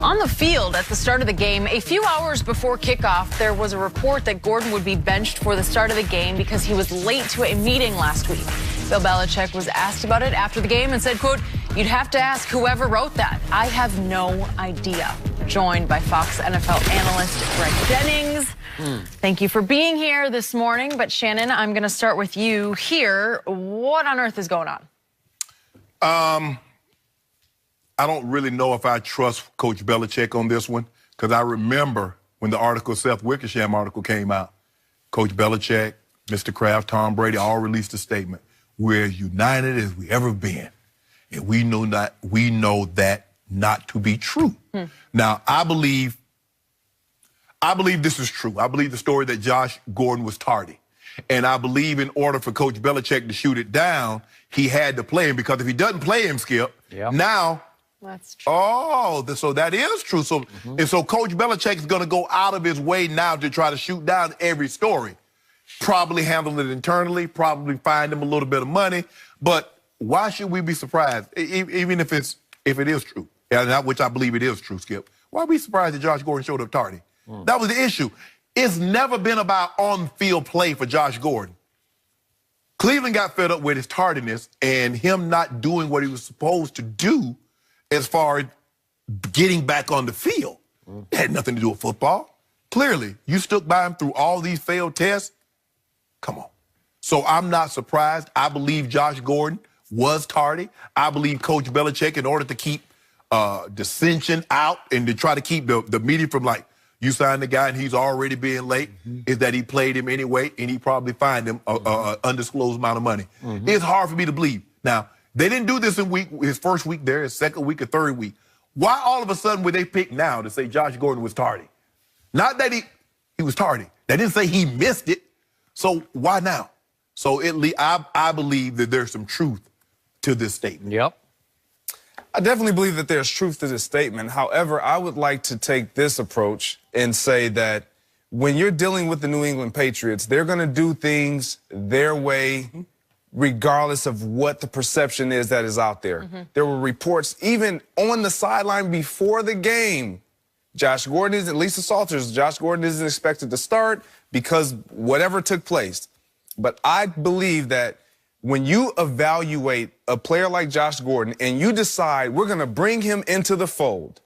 On the field at the start of the game, a few hours before kickoff, there was a report that Gordon would be benched for the start of the game because he was late to a meeting last week. Bill Belichick was asked about it after the game and said, quote, "You'd have to ask whoever wrote that. I have no idea." Joined by Fox NFL analyst Greg Jennings. Thank you for being here this morning. But Shannon, I'm going to start with you here. What on earth is going on? I don't really know if I trust Coach Belichick on this one, because I remember when the Seth Wickersham article came out, Coach Belichick, Mr. Kraft, Tom Brady all released a statement. We're as united as we ever been, and we know that not to be true. Now, I believe this is true. I believe the story that Josh Gordon was tardy. And I believe in order for Coach Belichick to shoot it down, he had to play him, because if he doesn't play him, Skip, now... That's true. Oh, so that is true. So, and so Coach Belichick is going to go out of his way now to try to shoot down every story. Probably handle it internally, probably find him a little bit of money. But why should we be surprised, even if it is true, which I believe it is true, Skip? Why are we surprised that Josh Gordon showed up tardy? That was the issue. It's never been about on-field play for Josh Gordon. Cleveland got fed up with his tardiness and him not doing what he was supposed to do as far as getting back on the field. It had nothing to do with football. Clearly, you stuck by him through all these failed tests. Come on. So I'm not surprised. I believe Josh Gordon was tardy. I believe Coach Belichick, in order to keep dissension out and to try to keep the media from, like, you signed the guy and he's already being late, is that he played him anyway, and he probably fined him an undisclosed amount of money. It's hard for me to believe. Now, they didn't do this in his first week there, his second week or third week. Why all of a sudden would they pick now to say Josh Gordon was tardy? Not that he was tardy. They didn't say he missed it. So why now? So I believe that there's some truth to this statement. Yep. I definitely believe that there's truth to this statement. However, I would like to take this approach and say that when you're dealing with the New England Patriots, they're going to do things their way, regardless of what the perception is that is out there. There were reports even on the sideline before the game. Josh Gordon isn't, Lisa Salters, Josh Gordon isn't expected to start because whatever took place. But I believe that when you evaluate a player like Josh Gordon and you decide we're going to bring him into the fold,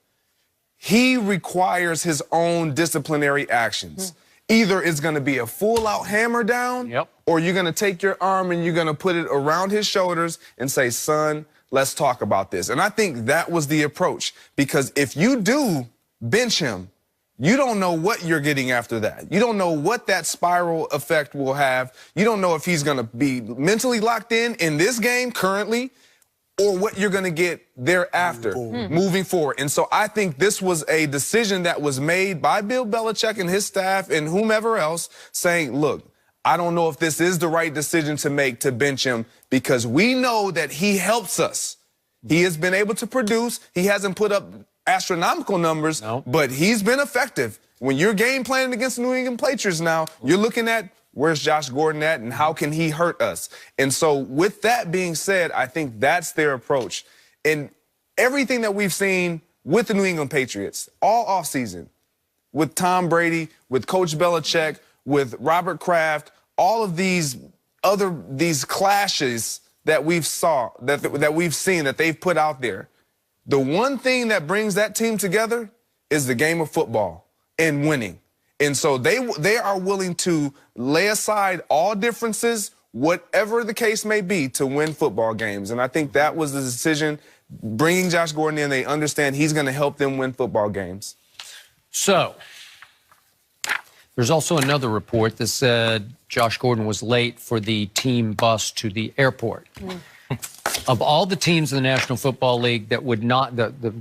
he requires his own disciplinary actions. Either it's going to be a full-out hammer down, or you're going to take your arm and you're going to put it around his shoulders and say, son, let's talk about this. And I think that was the approach, because if you do bench him, you don't know what you're getting after that. You don't know what that spiral effect will have. You don't know if he's going to be mentally locked in this game currently, or what you're going to get thereafter, moving forward. And so I think this was a decision that was made by Bill Belichick and his staff and whomever else, saying, look, I don't know if this is the right decision to make to bench him, because we know that he helps us. He has been able to produce. He hasn't put up astronomical numbers, but he's been effective. When you're game planning against the New England Patriots now, you're looking at, where's Josh Gordon at and how can he hurt us? And so with that being said, I think that's their approach. And everything that we've seen with the New England Patriots all offseason, with Tom Brady, with Coach Belichick, with Robert Kraft, all of these clashes that we've seen that they've put out there, the one thing that brings that team together is the game of football and winning. And so they are willing to lay aside all differences, whatever the case may be, to win football games. And I think that was the decision, bringing Josh Gordon in. They understand he's going to help them win football games. So there's also another report that said Josh Gordon was late for the team bus to the airport. Of all the teams in the National Football League that would not, the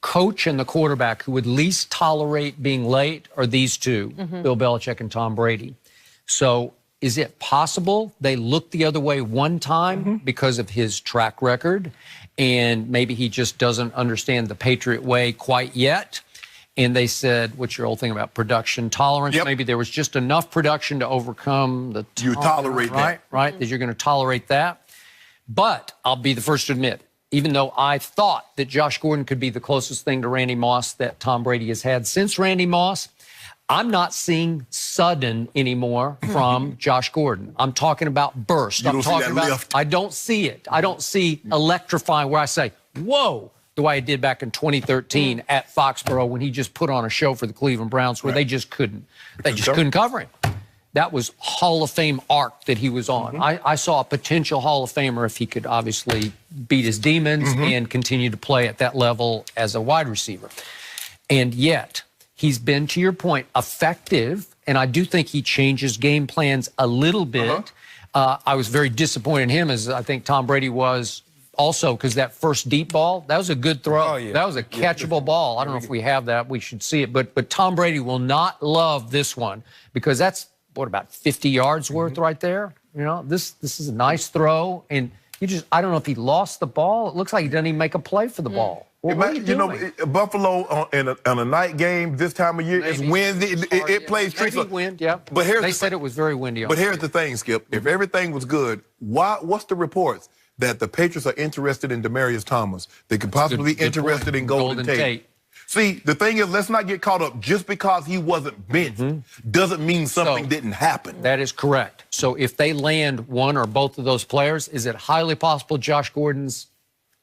coach and the quarterback who would least tolerate being late are these two, Bill Belichick and Tom Brady. So is it possible they looked the other way one time because of his track record, and maybe he just doesn't understand the Patriot way quite yet? And they said, what's your old thing about production tolerance? Maybe there was just enough production to overcome the You tolerate that. Right, that you're going to tolerate that. But I'll be the first to admit, even though I thought that Josh Gordon could be the closest thing to Randy Moss that Tom Brady has had since Randy Moss, I'm not seeing sudden anymore from Josh Gordon. I'm talking about burst. I'm talking about lift. I don't see it. I don't see electrifying where I say, whoa, the way I did back in 2013 at Foxborough when he just put on a show for the Cleveland Browns where they just couldn't cover him. That was Hall of Fame arc that he was on. I saw a potential Hall of Famer if he could obviously beat his demons and continue to play at that level as a wide receiver. And yet, he's been, to your point, effective, and I do think he changes game plans a little bit. I was very disappointed in him, as I think Tom Brady was also, because that first deep ball, that was a good throw. That was a catchable ball. I don't know if we have that. We should see it. But Tom Brady will not love this one because that's, what, about 50 yards worth right there? You know, this is a nice throw, and I don't know if he lost the ball. It looks like he doesn't even make a play for the ball. Well, what are you doing? Buffalo on a night game this time of year is windy. It plays tricky. Wind, yeah. But they said it was very windy. But here's the thing, Skip. If everything was good, what's the reports that the Patriots are interested in Demaryius Thomas? They could possibly be interested in Golden Tate. See, the thing is, let's not get caught up. Just because he wasn't benched doesn't mean something didn't happen. That is correct. So if they land one or both of those players, is it highly possible Josh Gordon's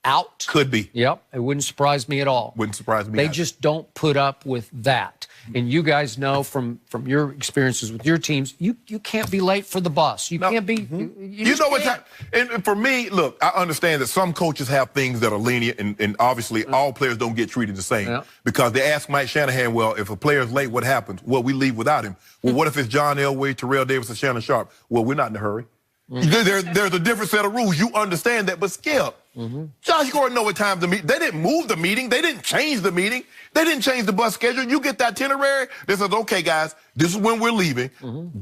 out? Could be. Yep. It wouldn't surprise me at all. Wouldn't surprise me. They just don't put up with that. And you guys know from your experiences with your teams, you can't be late for the bus. You can't be. You know what's happening. And for me, look, I understand that some coaches have things that are lenient, and obviously all players don't get treated the same. Because they ask Mike Shanahan, well, if a player's late, what happens? Well, we leave without him. Well, what if it's John Elway, Terrell Davis, and Shannon Sharp? Well, we're not in a hurry. There's a different set of rules. You understand that, but Skip, Josh Gordon know what time to meet. They didn't move the meeting. They didn't change the meeting. They didn't change the bus schedule. You get that itinerary. They says, okay, guys, this is when we're leaving.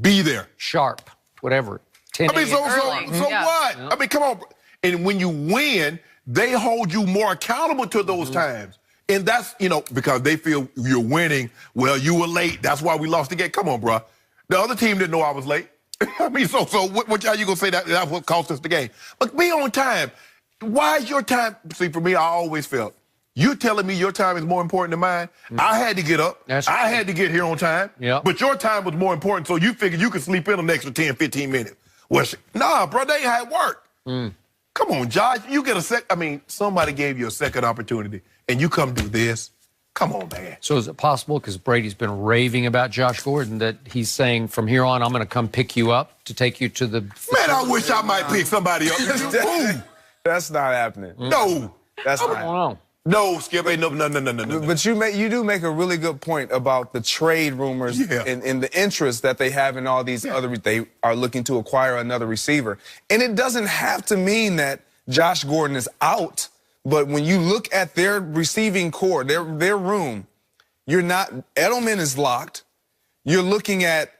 Be there. Sharp, whatever. 10 I mean, so what? I mean, come on. And when you win, they hold you more accountable to those times. And that's, you know, because they feel you're winning. Well, you were late. That's why we lost the game. Come on, bro. The other team didn't know I was late. I mean, so what how you gonna say that's what cost us the game? But be on time. Why is your time? See, for me, I always felt you telling me your time is more important than mine. I had to get up. I had to get here on time. But your time was more important, so you figured you could sleep in an extra 10, 15 minutes. Well, nah, bro, they ain't had work. Come on, Josh, you get a sec. I mean, somebody gave you a second opportunity, and you come do this. Come on, man. So is it possible, because Brady's been raving about Josh Gordon, that he's saying from here on, I'm going to come pick you up to take you to the... Man, I wish I might pick somebody up. That's not happening. No. That's not happening. No, Skip, ain't no. But you do make a really good point about the trade rumors and the interest that they have in all these other... They are looking to acquire another receiver. And it doesn't have to mean that Josh Gordon is out. But when you look at their receiving core, their room, you're not... Edelman is locked. You're looking at...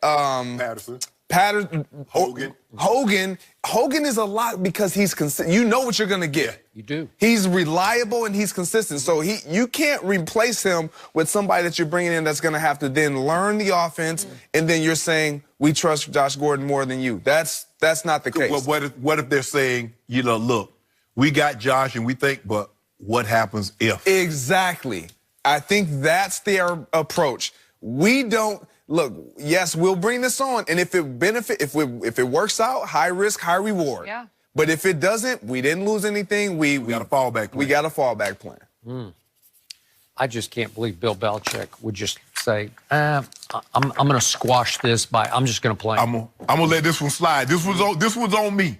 Patterson. Hogan. Hogan is a lot because he's consistent. You know what you're going to get. You do. He's reliable and he's consistent. So you can't replace him with somebody that you're bringing in that's going to have to then learn the offense, and then you're saying, we trust Josh Gordon more than you. That's not the case. Well, what if they're saying, you know, look, we got Josh and we think, but what happens if? Exactly. I think that's their approach. We don't... Look, yes, we'll bring this on, and if it works out, high risk, high reward. Yeah. But if it doesn't, we didn't lose anything. We got a fallback plan. We got a fallback plan. I just can't believe Bill Belichick would just say, I'm going to squash this by, I'm just going to play. I'm gonna let this one slide. This one's on me.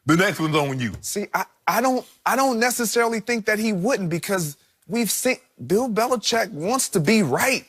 The next one's on you. See, I don't necessarily think that he wouldn't, because we've seen Bill Belichick wants to be right.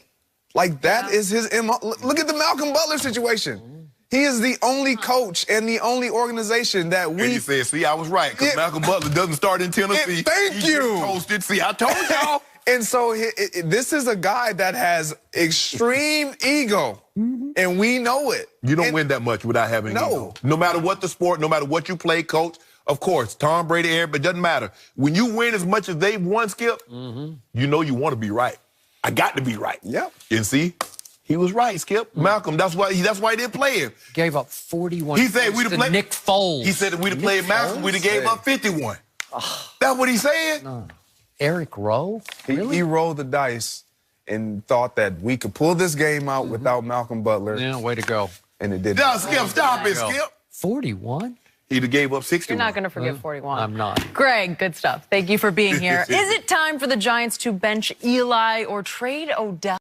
Like, that is his MO. Look at the Malcolm Butler situation. He is the only coach and the only organization that we... And you said, see, I was right, because Malcolm Butler doesn't start in Tennessee. Thank you. Toasted. See, I told y'all. And so this is a guy that has extreme ego, and we know it. You don't win that much without having ego. No matter what the sport, no matter what you play, coach. Of course, Tom Brady, but it doesn't matter. When you win as much as they've won, Skip, you know you want to be right. I got to be right. Yep. And see, he was right, Skip. Malcolm, that's why he didn't play him. Gave up 41 he said points to Nick Foles. He said if we'd have played Malcolm, we'd have gave up 51. That's what he said? Eric Rowe? He rolled the dice and thought that we could pull this game out without Malcolm Butler. Yeah, way to go. And it didn't. No, Skip, stop it, Skip. 41? He'd have gave up 61. You're not going to forget 41. I'm not. Greg, good stuff. Thank you for being here. Is it time for the Giants to bench Eli or trade Odell?